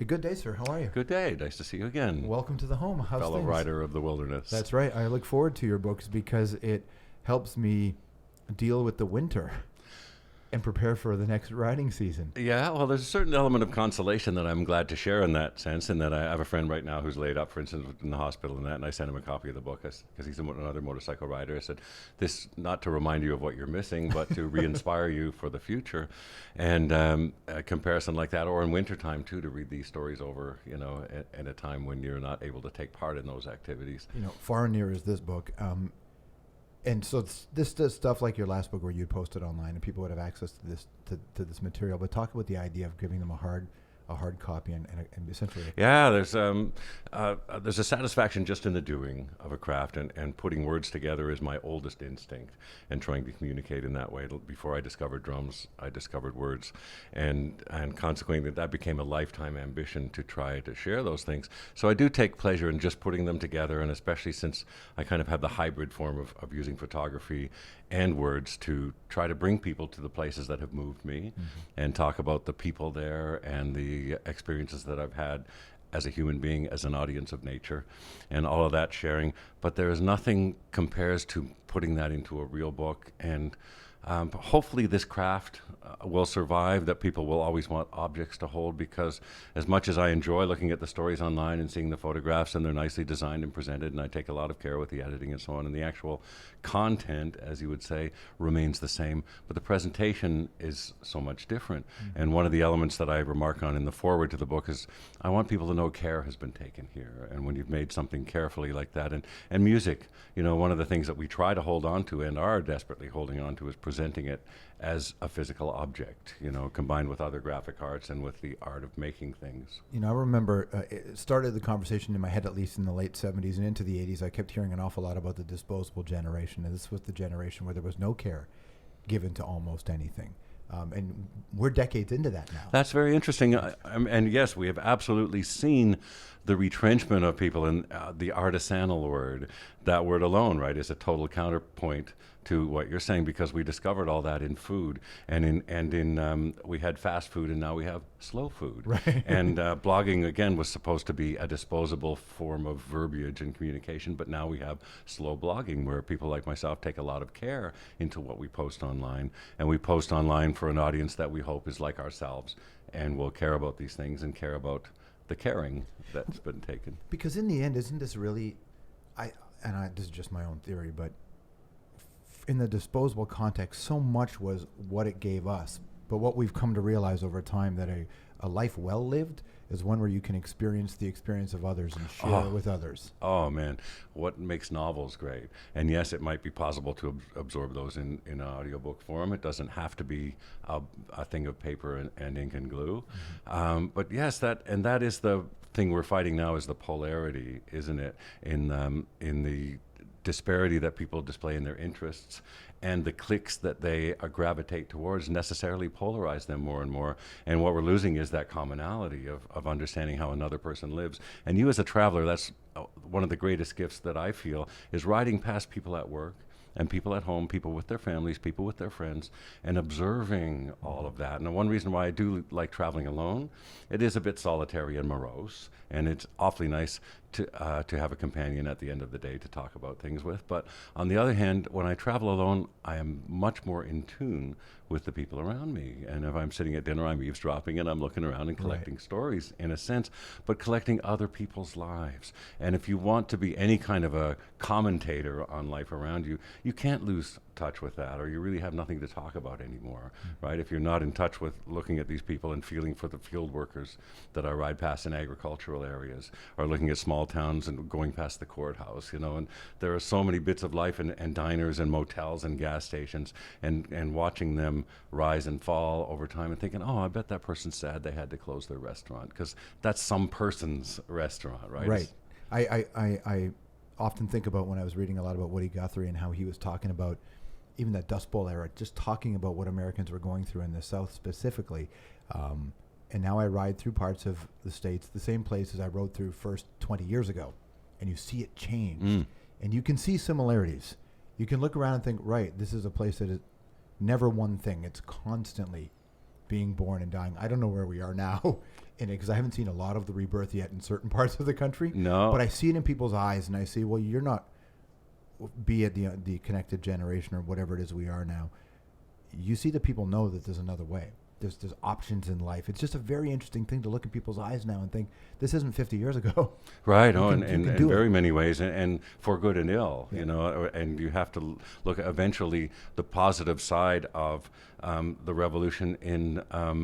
Good day, sir. How are you? Good day. Nice to see you again. Welcome to the home. How's fellow things? rider of the wilderness. That's right. I look forward to your books because it helps me deal with the winter and prepare for the next riding season. Yeah, well, there's a certain element of consolation that I'm glad to share in that sense, in that I have a friend right now who's laid up, for instance, in the hospital and that, and I sent him a copy of the book because he's another motorcycle rider. I said, this, not to remind you of what you're missing, but to re-inspire you for the future. And a comparison like that, or in wintertime too, to read these stories over, at a time when you're not able to take part in those activities. Far and near is this book. And so this does stuff like your last book where you posted online and people would have access to this material. But talk about the idea of giving them a hard copy and essentially. Yeah, there's a satisfaction just in the doing of a craft, and putting words together is my oldest instinct, and trying to communicate in that way. Before I discovered drums, I discovered words, and consequently that became a lifetime ambition to try to share those things. So I do take pleasure in just putting them together, and especially since I kind of have the hybrid form of using photography and words to try to bring people to the places that have moved me, and talk about the people there and the experiences that I've had as a human being, as an audience of nature, and all of that sharing. But there is nothing compares to putting that into a real book, and hopefully this craft will survive, that people will always want objects to hold, because as much as I enjoy looking at the stories online and seeing the photographs, and they're nicely designed and presented, and I take a lot of care with the editing and so on, and the actual content, as you would say, remains the same, but the presentation is so much different. And one of the elements that I remark on in the foreword to the book is I want people to know care has been taken here, and when you've made something carefully like that, and music, one of the things that we try to hold on to and are desperately holding on to is presenting it as a physical object, combined with other graphic arts and with the art of making things. I remember it started the conversation in my head, at least in the late 70s and into the 80s. I kept hearing an awful lot about the disposable generation, and this was the generation where there was no care given to almost anything. And we're decades into that now. That's very interesting. And yes, we have absolutely seen the retrenchment of people in the artisanal word. That word alone, right, is a total counterpoint to what you're saying, because we discovered all that in food, and we had fast food, and now we have slow food. Right. And blogging, again, was supposed to be a disposable form of verbiage and communication, but now we have slow blogging, where people like myself take a lot of care into what we post online, and we post online for an audience that we hope is like ourselves and will care about these things and care about the caring that's been taken. Because in the end, isn't this really, this is just my own theory, but in the disposable context, so much was what it gave us. But what we've come to realize over time, that a life well lived is one where you can experience the experience of others and share it with others. Oh, man. What makes novels great? And yes, it might be possible to absorb those in an audiobook form. It doesn't have to be a thing of paper and ink and glue. But yes, that is the thing we're fighting now, is the polarity, isn't it? In the disparity that people display in their interests, and the cliques that they gravitate towards necessarily polarize them more and more. And what we're losing is that commonality of understanding how another person lives. And you as a traveler, that's one of the greatest gifts that I feel, is riding past people at work and people at home, people with their families, people with their friends, and observing all of that. And one reason why I do like traveling alone, it is a bit solitary and morose, and it's awfully nice to have a companion at the end of the day to talk about things with. But on the other hand, when I travel alone, I am much more in tune with the people around me. And if I'm sitting at dinner, I'm eavesdropping and I'm looking around and collecting stories, in a sense, but collecting other people's lives. And if you want to be any kind of a commentator on life around you, you can't lose touch with that, or you really have nothing to talk about anymore, right? If you're not in touch with looking at these people and feeling for the field workers that I ride past in agricultural areas, or looking at small towns and going past the courthouse, and there are so many bits of life, and diners and motels and gas stations, and watching them rise and fall over time, and thinking, oh, I bet that person's sad they had to close their restaurant, because that's some person's restaurant, right? Right. I often think about, when I was reading a lot about Woody Guthrie and how he was talking about even that Dust Bowl era, just talking about what Americans were going through in the South specifically. And now I ride through parts of the States, the same places I rode through first 20 years ago, and you see it change. And you can see similarities. You can look around and think, right, this is a place that is never one thing. It's constantly being born and dying. I don't know where we are now because I haven't seen a lot of the rebirth yet in certain parts of the country. No. But I see it in people's eyes, and I see, well, you're not, be it the connected generation or whatever it is we are now. You see that people know that there's another way. There's options in life. It's just a very interesting thing to look at people's eyes now and think, this isn't 50 years ago. Right, in very many ways, and for good and ill, Yeah. you know, and you have to look at eventually the positive side of the revolution in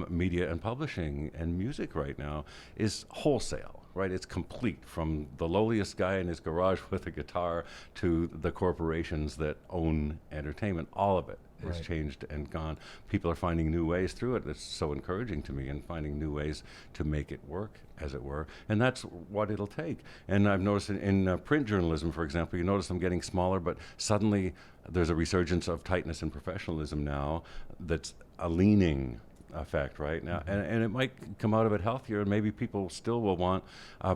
media and publishing and music right now is wholesale. Right, it's complete, from the lowliest guy in his garage with a guitar to the corporations that own entertainment. All of it is Right. changed and gone. People are finding new ways through it. That's so encouraging to me, and finding new ways to make it work, as it were. And that's what it'll take. And I've noticed in print journalism, for example, you notice them getting smaller, but suddenly there's a resurgence of tightness and professionalism now that's a leaning effect right now, and it might come out of it healthier, and maybe people still will want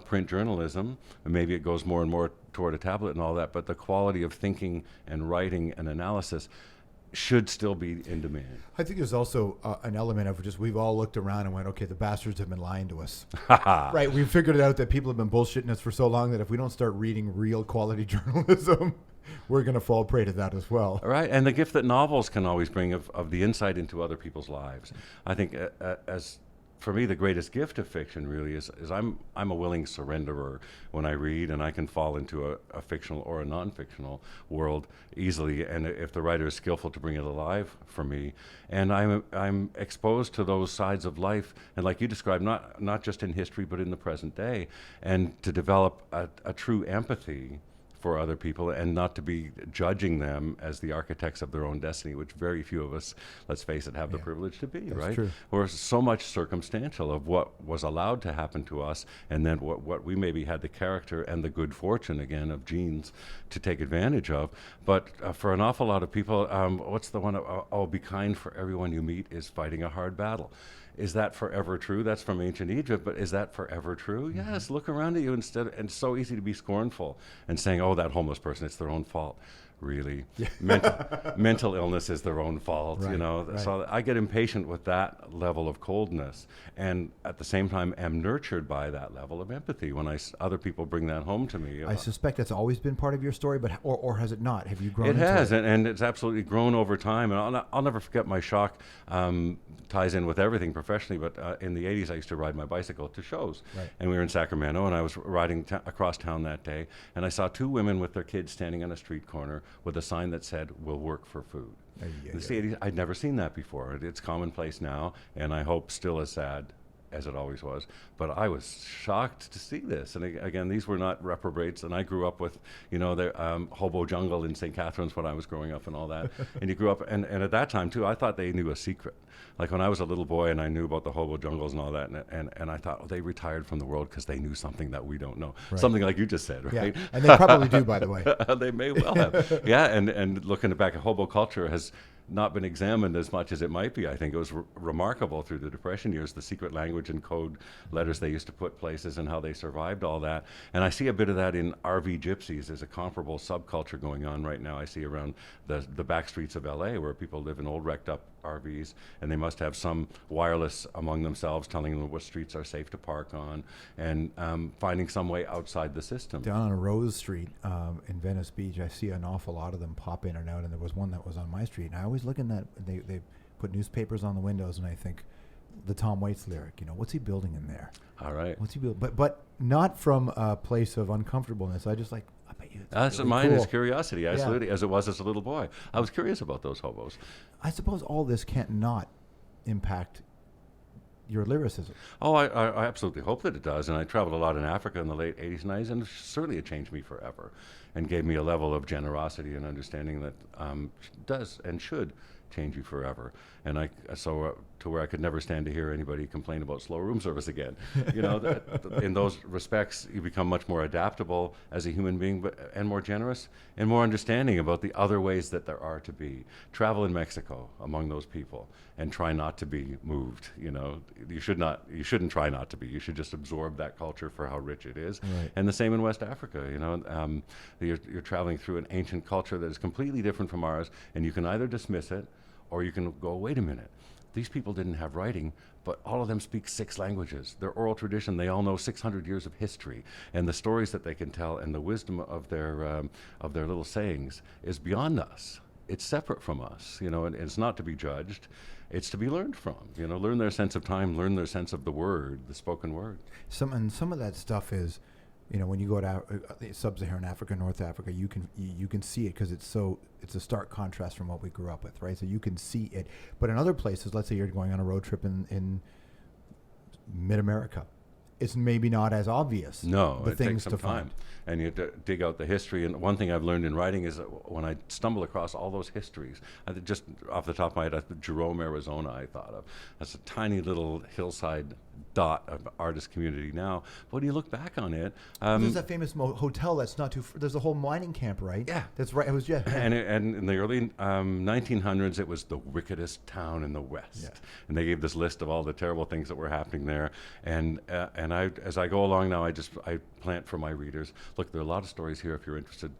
print journalism, and maybe it goes more and more toward a tablet and all that, but the quality of thinking and writing and analysis should still be in demand. I think there's also an element of just, we've all looked around and went, okay, the bastards have been lying to us. Right, we've figured it out that people have been bullshitting us for so long that if we don't start reading real quality journalism, we're going to fall prey to that as well. All right, and the gift that novels can always bring of the insight into other people's lives. I think as for me, the greatest gift of fiction really is I'm a willing surrenderer when I read, and I can fall into a fictional or a non-fictional world easily, and if the writer is skillful to bring it alive for me. And I'm exposed to those sides of life, and like you described, not just in history, but in the present day, and to develop a true empathy for other people, and not to be judging them as the architects of their own destiny, which very few of us, let's face it, have the privilege to be, That's right? true. We're so much circumstantial of what was allowed to happen to us, and then what we maybe had the character and the good fortune, again, of genes to take advantage of. But for an awful lot of people, what's the one, be kind, for everyone you meet is fighting a hard battle. Is that forever true? That's from ancient Egypt, but is that forever true? Mm-hmm. Yes, look around at you instead, and it's so easy to be scornful and saying, oh, that homeless person, it's their own fault. Really? Yeah. Mental illness is their own fault, right, you know? Right. So I get impatient with that level of coldness, and at the same time am nurtured by that level of empathy when other people bring that home to me. I suspect that's always been part of your story, but or has it not? Have you grown It into has, it? and it's absolutely grown over time. And I'll never forget my shock. Ties in with everything professionally, but in the 80s I used to ride my bicycle to shows. Right. And we were in Sacramento, and I was riding across town that day, and I saw two women with their kids standing on a street corner with a sign that said, "We'll work for food." In the 80s, I'd never seen that before. It's commonplace now, and I hope still as sad as it always was. But I was shocked to see this. And again, these were not reprobates, and I grew up with, you know, the hobo jungle in St. Catharines when I was growing up and all that. And you grew up, and at that time too, I thought they knew a secret. Like when I was a little boy and I knew about the hobo jungles and all that, and I thought, oh, they retired from the world because they knew something that we don't know. Right. Something like you just said, right? Yeah. And they probably do, by the way. They may well have. Yeah, and looking back at hobo culture has not been examined as much as it might be. I think it was remarkable through the Depression years, the secret language and code letters they used to put places and how they survived all that. And I see a bit of that in RV gypsies. There's a comparable subculture going on right now. I see around the back streets of LA where people live in old wrecked up RVs, and they must have some wireless among themselves telling them what streets are safe to park on, and finding some way outside the system. Down on Rose Street in Venice Beach, I see an awful lot of them pop in and out, and there was one that was on my street, and I always look in that, they put newspapers on the windows, and I think, the Tom Waits lyric, you know, what's he building in there? All right. What's he building? But not from a place of uncomfortableness. I just like, I bet you That's really mine cool. is curiosity, absolutely, as it was as a little boy. I was curious about those hobos. I suppose all this can't not impact your lyricism. Oh, I absolutely hope that it does. And I traveled a lot in Africa in the late 80s and 90s, and certainly it changed me forever and gave me a level of generosity and understanding that does and should change you forever. And to where I could never stand to hear anybody complain about slow room service again. You know, in those respects, you become much more adaptable as a human being, and more generous and more understanding about the other ways that there are to be. Travel in Mexico among those people and try not to be moved. You know, you shouldn't try not to be. You should just absorb that culture for how rich it is. Right. And the same in West Africa. You know, you're traveling through an ancient culture that is completely different from ours, and you can either dismiss it or you can go, wait a minute, these people didn't have writing, but all of them speak 6 languages. Their oral tradition, they all know 600 years of history, and the stories that they can tell and the wisdom of their little sayings is beyond us. It's separate from us, and it's not to be judged. It's to be learned from, learn their sense of time, learn their sense of the word, the spoken word. Some of that stuff is, when you go to sub-Saharan Africa, North Africa, you can see it because it's a stark contrast from what we grew up with, right? So you can see it. But in other places, let's say you're going on a road trip in mid-America, it's maybe not as obvious. No, the it things takes some to time. find. And you have to dig out the history. And one thing I've learned in writing is that when I stumble across all those histories, just off the top of my head, Jerome, Arizona, I thought of. That's a tiny little hillside dot of artist community now. But when you look back on it, there's that famous hotel that's not too. There's a whole mining camp, right? Yeah, that's right. It was and in the early 1900s, it was the wickedest town in the West, and they gave this list of all the terrible things that were happening there. And as I go along now, I plant for my readers. Look, there are a lot of stories here. If you're interested,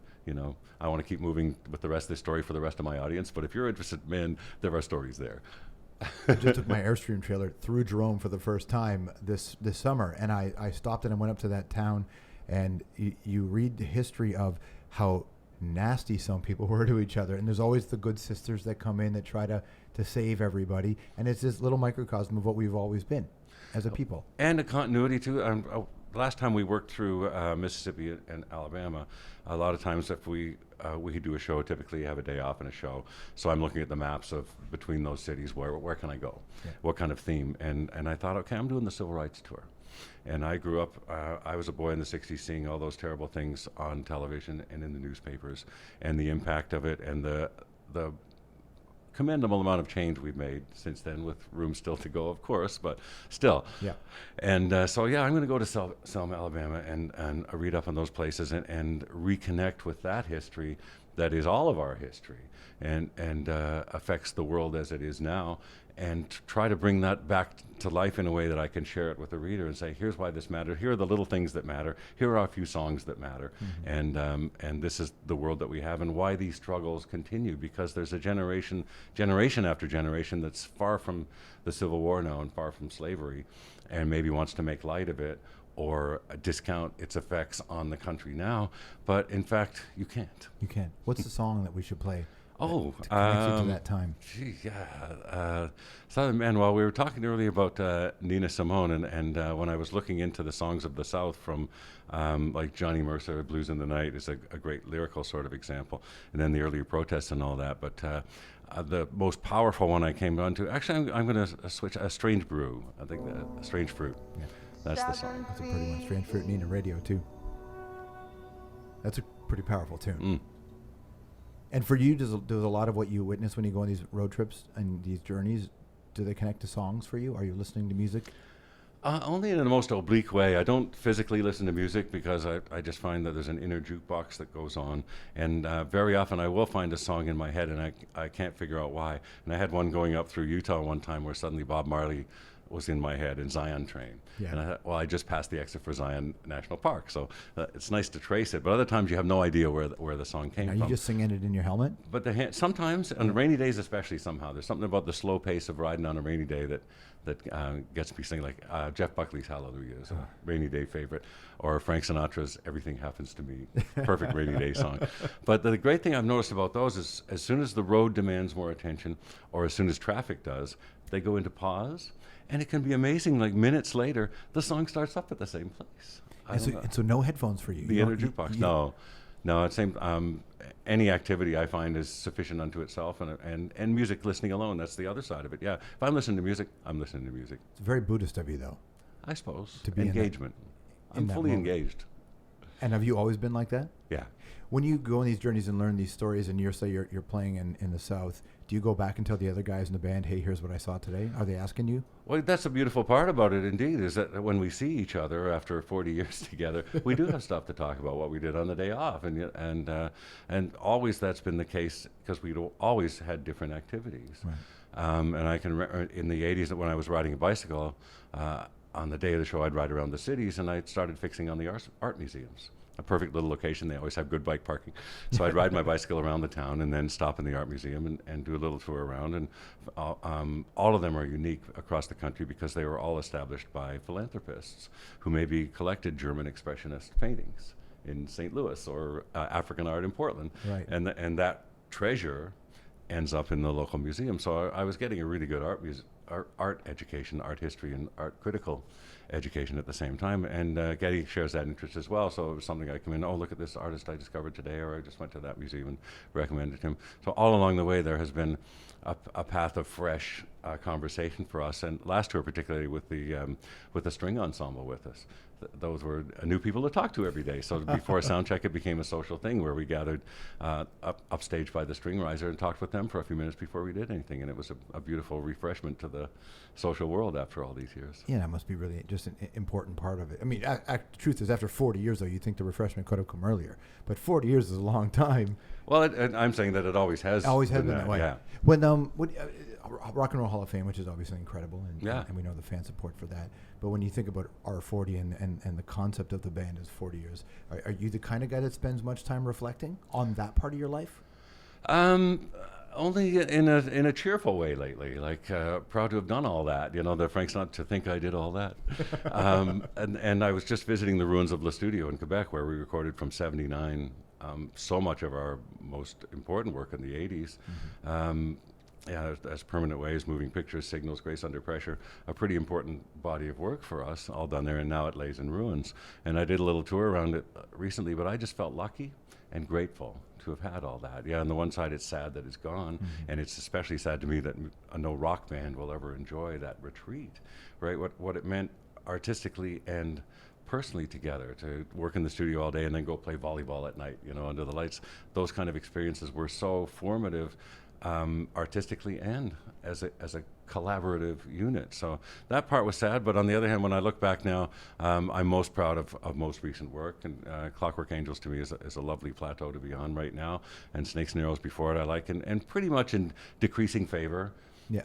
I want to keep moving with the rest of the story for the rest of my audience. But if you're interested, man, there are stories there. I just took my Airstream trailer through Jerome for the first time this summer, and I stopped and I went up to that town, and you read the history of how nasty some people were to each other, and there's always the good sisters that come in that try to save everybody, and it's this little microcosm of what we've always been as a people. And a continuity too. Last time we worked through Mississippi and Alabama, a lot of times if we do a show, typically you have a day off in a show. So I'm looking at the maps of between those cities, where can I go? Yeah. What kind of theme? And I thought, okay, I'm doing the Civil Rights Tour. And I grew up, I was a boy in the 60s seeing all those terrible things on television and in the newspapers, and the impact of it, and the commendable amount of change we've made since then, with room still to go, of course, but still. Yeah. And so I'm going to go to Selma, Alabama, and read up on those places and reconnect with that history that is all of our history and affects the world as it is now, and try to bring that back to life in a way that I can share it with the reader and say, here's why this mattered, here are the little things that matter, here are a few songs that matter, and this is the world that we have, and why these struggles continue, because there's a generation after generation that's far from the Civil War now and far from slavery, and maybe wants to make light of it or discount its effects on the country now, but in fact, you can't. You can't. What's the song that we should play? To connect you to that time. Gee, yeah. Southern Man, well, we were talking earlier about Nina Simone, and when I was looking into the songs of the South from like Johnny Mercer, Blues in the Night is a great lyrical sort of example, and then the earlier protests and all that, but the most powerful one I came on to, actually I'm going to switch, Strange Brew, I think, Strange Fruit. Yeah. That's the song. That's a pretty one. Strange Fruit, Nina Radio too. That's a pretty powerful tune. Mm. And for you, does a lot of what you witness when you go on these road trips and these journeys, do they connect to songs for you? Are you listening to music? Only in the most oblique way. I don't physically listen to music because I just find that there's an inner jukebox that goes on. And very often I will find a song in my head and I can't figure out why. And I had one going up through Utah one time where suddenly Bob Marley was in my head in Zion Train. Yeah. And I thought, well, I just passed the exit for Zion National Park, so it's nice to trace it. But other times you have no idea where the song came from. Are you just singing it in your helmet? But sometimes, on rainy days especially, somehow, there's something about the slow pace of riding on a rainy day that gets me singing, like Jeff Buckley's Hallelujah is a rainy day favorite, or Frank Sinatra's Everything Happens to Me, perfect rainy day song. But the great thing I've noticed about those is as soon as the road demands more attention, or as soon as traffic does, they go into pause. And it can be amazing, like minutes later, the song starts up at the same place. And so no headphones for you? The inner jukebox, no. It's same. Any activity I find is sufficient unto itself, and music listening alone, that's the other side of it. Yeah, if I'm listening to music, I'm listening to music. It's very Buddhist of you, though. I suppose. To be engagement. I'm fully engaged. And have you always been like that? Yeah. When you go on these journeys and learn these stories, and you're playing in the South, do you go back and tell the other guys in the band, hey, here's what I saw today? Are they asking you? Well, that's a beautiful part about it, indeed, is that when we see each other after 40 years together, we do have stuff to talk about, what we did on the day off. And always that's been the case because we'd always had different activities. Right. And I can remember in the 80s when I was riding a bicycle, on the day of the show, I'd ride around the cities, and I started fixing on the art museums. A perfect little location. They always have good bike parking. So I'd ride my bicycle around the town and then stop in the art museum and do a little tour around. And all of them are unique across the country because they were all established by philanthropists who maybe collected German expressionist paintings in St. Louis or African art in Portland. Right. And that treasure ends up in the local museum. So I was getting a really good art education, art history, and art critical education at the same time. And Getty shares that interest as well. So it was something I come in, oh, look at this artist I discovered today, or I just went to that museum and recommended him. So all along the way, there has been a path of fresh conversation for us. And last tour, particularly with the string ensemble with us. Those were new people to talk to every day. So before sound check, it became a social thing where we gathered upstage by the string riser and talked with them for a few minutes before we did anything. And it was a beautiful refreshment to the social world after all these years. Yeah, that must be really just an important part of it. I mean, the truth is, after 40 years, though, you'd think the refreshment could have come earlier. But 40 years is a long time. Well, I'm saying that it always has. Always has been that way. Yeah. When Rock and Roll Hall of Fame, which is obviously incredible, and we know the fan support for that. But when you think about R40 and the concept of the band is 40 years, are you the kind of guy that spends much time reflecting on that part of your life? Only in a cheerful way lately. Like proud to have done all that. You know, the Frank's not to think I did all that. And I was just visiting the ruins of Le Studio in Quebec, where we recorded from '79 so much of our most important work in the '80s. As Permanent Waves, Moving Pictures, Signals, Grace Under Pressure, a pretty important body of work for us, all done there, and now it lays in ruins. And I did a little tour around it recently, but I just felt lucky and grateful to have had all that. Yeah, on the one side, it's sad that it's gone, and it's especially sad to me that no rock band will ever enjoy that retreat, right? What it meant artistically and personally together, to work in the studio all day and then go play volleyball at night, you know, under the lights. Those kind of experiences were so formative, artistically and as a collaborative unit. So that part was sad, but on the other hand, when I look back now, I'm most proud of most recent work, and Clockwork Angels to me is a lovely plateau to be on right now, and Snakes and Arrows before it I like, and pretty much in decreasing favor,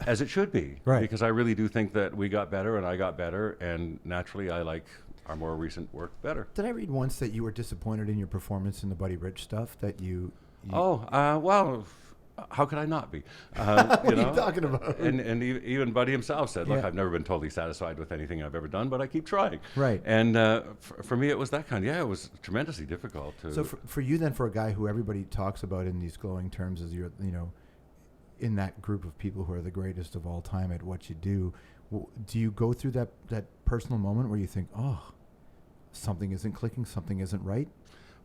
as it should be, right? Because I really do think that we got better and I got better, and naturally I like our more recent work better. Did I read once that you were disappointed in your performance in the Buddy Rich stuff, that you well, how could I not be? What are you talking about? And even Buddy himself said, look, I've never been totally satisfied with anything I've ever done, but I keep trying. Right. And for me, it was that kind. Yeah, it was tremendously difficult. So for you then, for a guy who everybody talks about in these glowing terms as you're, in that group of people who are the greatest of all time at what you do, do you go through that personal moment where you think, oh, something isn't clicking, something isn't right?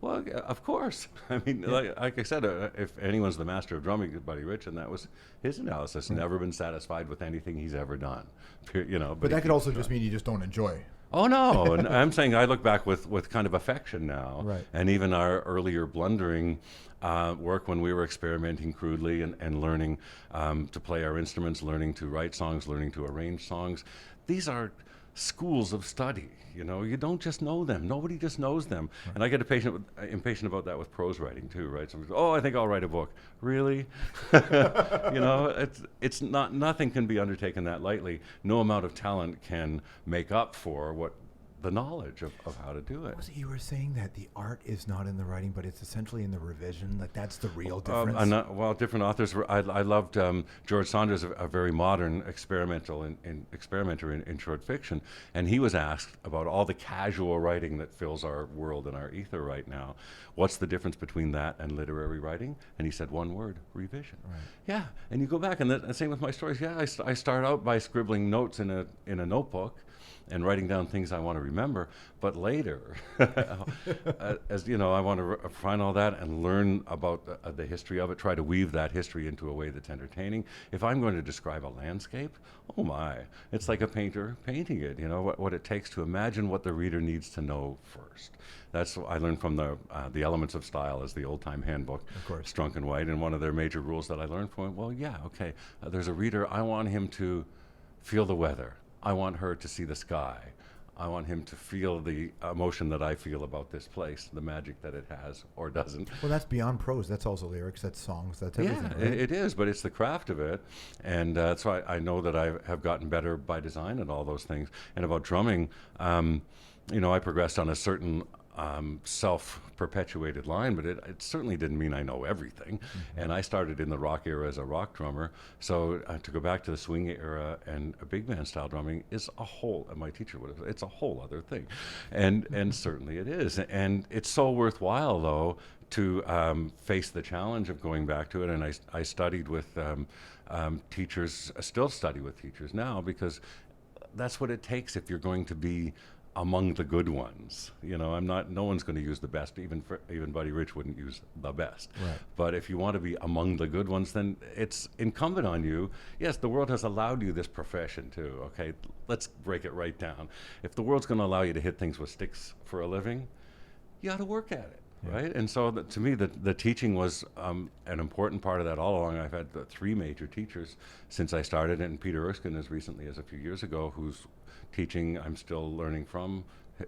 Well, of course. I mean, like I said, if anyone's the master of drumming, Buddy Rich, and that was his analysis. Right. Never been satisfied with anything he's ever done. But that could also just mean you just don't enjoy. Oh no! And I'm saying I look back with kind of affection now, right. And even our earlier blundering work when we were experimenting crudely and learning to play our instruments, learning to write songs, learning to arrange songs. These are schools of study. You don't just know them. Nobody just knows them. Right. And I get impatient about that with prose writing too, right? So, I think I'll write a book. Really? It's not. Nothing can be undertaken that lightly. No amount of talent can make up for the knowledge of how to do it. Was it you were saying that the art is not in the writing, but it's essentially in the revision? Like that's the real difference? Different authors. I loved George Saunders, a very modern experimenter in short fiction, and he was asked about all the casual writing that fills our world and our ether right now. What's the difference between that and literary writing? And he said one word: revision. Right. Yeah, and you go back, and the same with my stories. Yeah, I start out by scribbling notes in a notebook and writing down things I want to remember, but later, as you know, I want to refine all that and learn about the history of it, try to weave that history into a way that's entertaining. If I'm going to describe a landscape, oh my, it's like a painter painting it, what it takes to imagine what the reader needs to know first. That's what I learned from the Elements of Style as the old-time handbook, of course. Strunk and White, and one of their major rules that I learned from it, there's a reader, I want him to feel the weather. I want her to see the sky. I want him to feel the emotion that I feel about this place, the magic that it has or doesn't. Well, that's beyond prose. That's also lyrics. That's songs. That's everything. Yeah, Right? it is, but it's the craft of it, and that's why I know that I have gotten better by design and all those things. And about drumming, I progressed on a certain self-perpetuated line, but it certainly didn't mean I know everything. Mm-hmm. And I started in the rock era as a rock drummer, so to go back to the swing era and a big band style drumming is a whole, and my teacher would have, it's a whole other thing. And certainly it is. And it's so worthwhile, though, to face the challenge of going back to it. And I studied with teachers, I still study with teachers now, because that's what it takes if you're going to be among the good ones. No one's going to use the best. Even Buddy Rich wouldn't use the best. Right. But if you want to be among the good ones, then it's incumbent on you. Yes, the world has allowed you this profession too. Okay, let's break it right down. If the world's going to allow you to hit things with sticks for a living, you got to work at it. Yeah. Right, and so to me, the teaching was an important part of that all along. I've had three major teachers since I started, and Peter Erskine as recently as a few years ago, whose teaching I'm still learning from.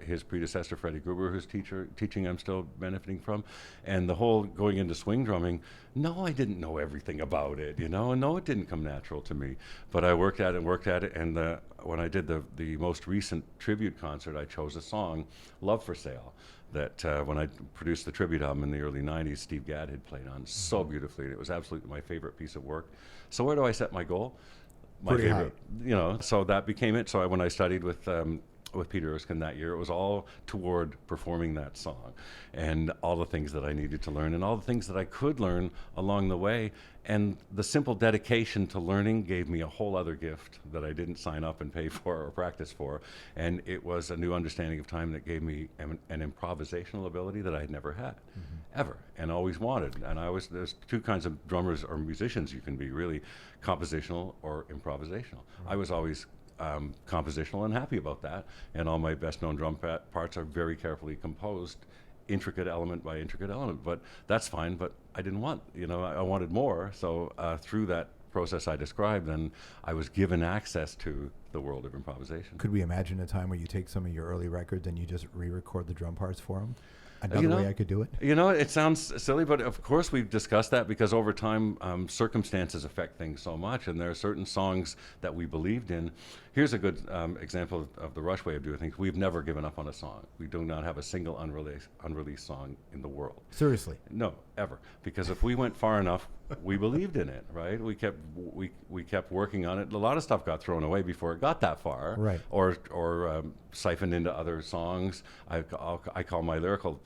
His predecessor, Freddie Gruber, whose teaching I'm still benefiting from. And the whole going into swing drumming, no, I didn't know everything about it, and no, it didn't come natural to me. But I worked at it, and when I did the most recent tribute concert, I chose a song, Love for Sale, that when I produced the tribute album in the early 90s, Steve Gadd had played on so beautifully, and it was absolutely my favorite piece of work. So where do I set my goal? My Pretty favorite, so that became it. So when I studied with Peter Erskine that year, it was all toward performing that song and all the things that I needed to learn and all the things that I could learn along the way. And the simple dedication to learning gave me a whole other gift that I didn't sign up and pay for or practice for. And it was a new understanding of time that gave me an improvisational ability that I had never had, ever, and always wanted. And there's two kinds of drummers or musicians you can be, really, compositional or improvisational. I was always compositional and happy about that. And all my best known drum parts are very carefully composed, intricate element by intricate element, but that's fine. But I didn't want, I wanted more. So through that process I described, then I was given access to the world of improvisation. Could we imagine a time where you take some of your early records and you just re-record the drum parts for them? Another way I could do it? It sounds silly, but of course we've discussed that, because over time circumstances affect things so much, and there are certain songs that we believed in. Here's a good example of the Rush way of doing things. We've never given up on a song. We do not have a single unreleased song in the world. Seriously? No, ever. Because if we went far enough, we believed in it, right? We kept working on it. A lot of stuff got thrown away before it got that far, right? Or siphoned into other songs. I call my lyrical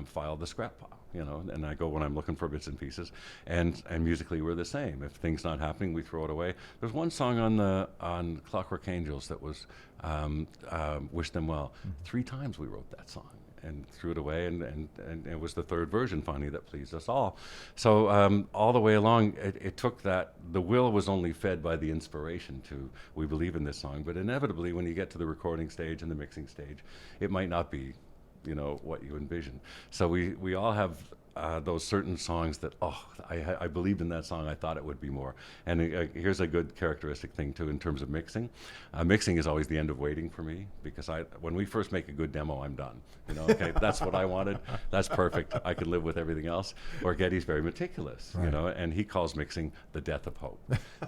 file the scrap pile, and I go when I'm looking for bits and pieces. And musically we're the same. If things not happening, we throw it away. There's one song on Clockwork Angels that was Wish Them Well. 3 times we wrote that song and threw it away, and it was the third version finally that pleased us all. So all the way along, it took that. The will was only fed by the inspiration to, we believe in this song, but inevitably when you get to the recording stage and the mixing stage, it might not be what you envision. So we all have those certain songs that, I believed in that song, I thought it would be more. And here's a good characteristic thing too in terms of mixing. Mixing is always the end of waiting for me, because when we first make a good demo, I'm done. Okay, that's what I wanted, that's perfect, I can live with everything else. Or Geddy's very meticulous, right. And he calls mixing the death of hope.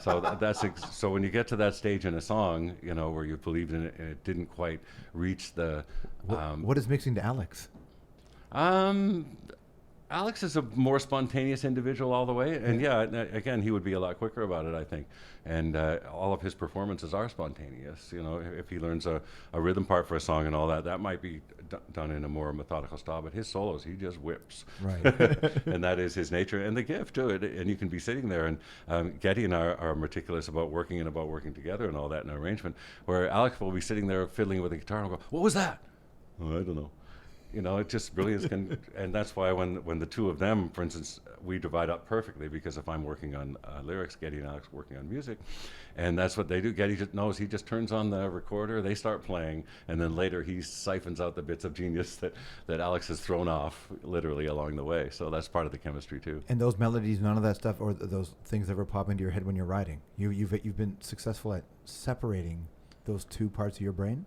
So so when you get to that stage in a song, where you believed in it and it didn't quite reach the... What is mixing to Alex? Alex is a more spontaneous individual all the way, and again, he would be a lot quicker about it, I think. And all of his performances are spontaneous. If he learns a rhythm part for a song and all that, that might be done in a more methodical style. But his solos, he just whips, right? And that is his nature and the gift to it. And you can be sitting there, and Geddy and I are meticulous about working together and all that in an arrangement. Where Alex will be sitting there fiddling with the guitar and go, "What was that?" "Oh, I don't know." It just brilliance can, and that's why when the two of them, for instance, we divide up perfectly, because if I'm working on lyrics, Geddy and Alex working on music, and that's what they do. Geddy just knows, he just turns on the recorder, they start playing, and then later he siphons out the bits of genius that Alex has thrown off literally along the way. So that's part of the chemistry too. And those melodies, none of that stuff, or those things ever pop into your head when you're writing. You've been successful at separating those two parts of your brain.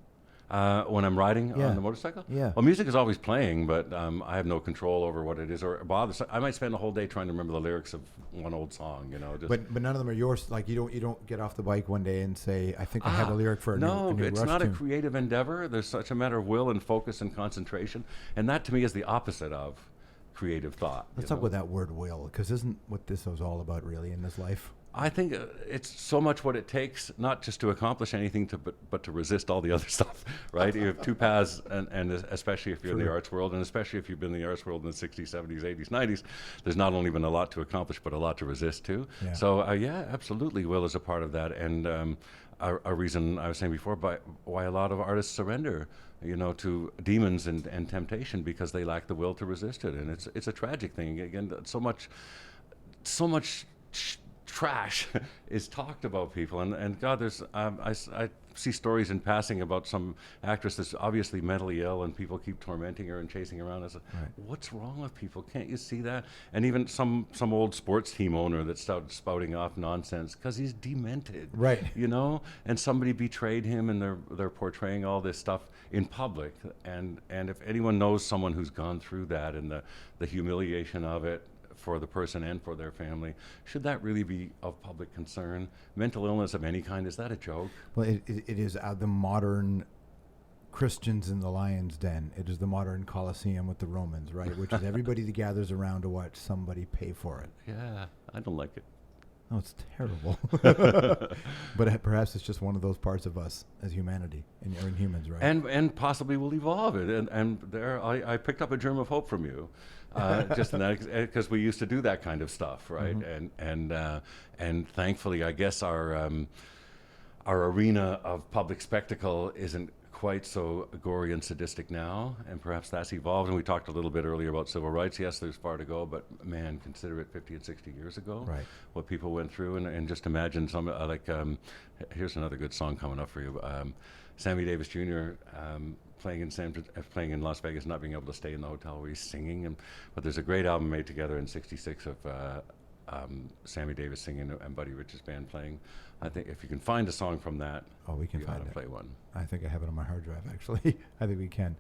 when I'm riding Yeah. on the motorcycle? Yeah. Well, music is always playing, but I have no control over what it is or bother. So I might spend the whole day trying to remember the lyrics of one old song, you know. Just But none of them are yours. Like you don't get off the bike one day and say, I think I have a lyric for a new it's Rush not tune. a creative endeavor. There's such a matter of will and focus and concentration, and that to me is the opposite of creative thought. Let's talk about that word will, because isn't what this is all about really in this life? I think it's so much what it takes, not just to accomplish anything, but to resist all the other stuff, right? You have two paths, and especially if you're in the arts world, and especially if you've been in the arts world in the 60s, 70s, 80s, 90s, there's not only been a lot to accomplish, but a lot to resist too. Yeah. So, yeah, absolutely, will is a part of that, and a reason I was saying before why a lot of artists surrender, you know, to demons and temptation, because they lack the will to resist it, and it's a tragic thing. Again, so much trash is talked about people, and God, there's I see stories in passing about some actress that's obviously mentally ill, and people keep tormenting her and chasing her around. What's wrong with people? Can't you see that? And even some old sports team owner that started spouting off nonsense because he's demented, right? You know, and somebody betrayed him, and they're portraying all this stuff in public. And if anyone knows someone who's gone through that and the humiliation of it, for the person and for their family, should that really be of public concern? Mental illness of any kind, is that a joke? Well, it is the modern Christians in the lion's den. It is the modern Colosseum with the Romans, right? Which is everybody that gathers around to watch somebody pay for it. Yeah, I don't like it. Oh, it's terrible. But perhaps it's just one of those parts of us as humanity and humans, right? And possibly will evolve it. And there, I picked up a germ of hope from you. Just in that, because we used to do that kind of stuff, right? Mm-hmm. And thankfully, I guess our arena of public spectacle isn't quite so gory and sadistic now, and perhaps that's evolved. And we talked a little bit earlier about civil rights. Yes, there's far to go, but man, consider it 50 and 60 years ago, right? What people went through, and just imagine some here's another good song coming up for you. Sammy Davis Jr. Playing in Las Vegas, not being able to stay in the hotel where he's singing. But there's a great album made together in '66 of Sammy Davis singing and Buddy Rich's band playing. I think if you can find a song from that, we can find it. Play one. I think I have it on my hard drive, actually. I think we can.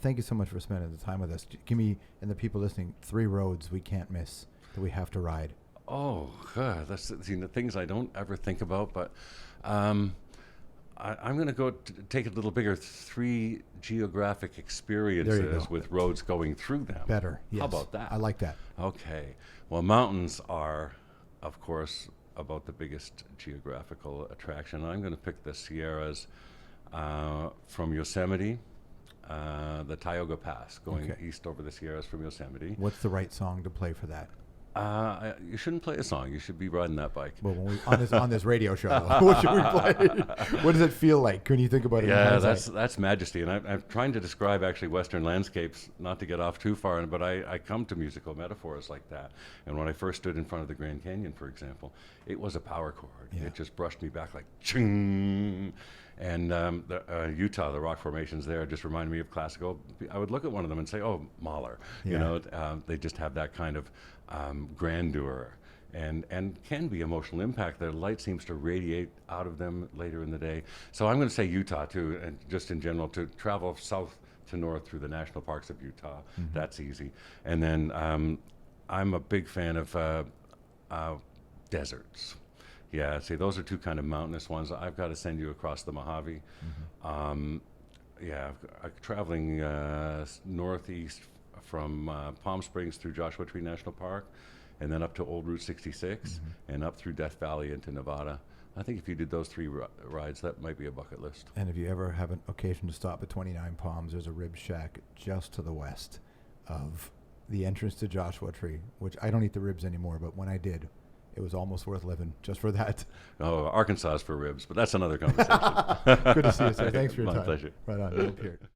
Thank you so much for spending the time with us. Give me, and the people listening, 3 roads we can't miss that we have to ride. Oh, God, that's the things I don't ever think about, but I'm going to go take it a little bigger. 3 geographic experiences with roads going through them. Better, yes. How about that? I like that. Okay. Well, mountains are, of course, about the biggest geographical attraction. I'm going to pick the Sierras from Yosemite, the Tioga Pass, going east over the Sierras from Yosemite. What's the right song to play for that? You shouldn't play a song. You should be riding that bike. Well, when on this radio show, what should we play? What does it feel like? Can you think about it? Yeah, that's majesty. And I'm trying to describe actually Western landscapes, not to get off too far, but I come to musical metaphors like that. And when I first stood in front of the Grand Canyon, for example, it was a power chord. Yeah. It just brushed me back like ching. And Utah, the rock formations there just reminded me of classical. I would look at one of them and say, "Oh, Mahler." Yeah. You know, they just have that kind of grandeur and can be emotional impact. Their light seems to radiate out of them later in the day. So I'm going to say Utah too, and just in general, to travel south to north through the national parks of Utah. Mm-hmm. That's easy. And then I'm a big fan of deserts. Yeah, see, those are 2 kind of mountainous ones. I've got to send you across the Mojave. Mm-hmm. Traveling northeast from Palm Springs through Joshua Tree National Park, and then up to Old Route 66, mm-hmm. and up through Death Valley into Nevada. I think if you did those 3 rides, that might be a bucket list. And if you ever have an occasion to stop at 29 Palms, there's a rib shack just to the west of the entrance to Joshua Tree, which I don't eat the ribs anymore, but when I did, it was almost worth living just for that. Oh, Arkansas is for ribs, but that's another conversation. Good to see you, sir. Thanks for your time. My pleasure. Right on, Neil Peart.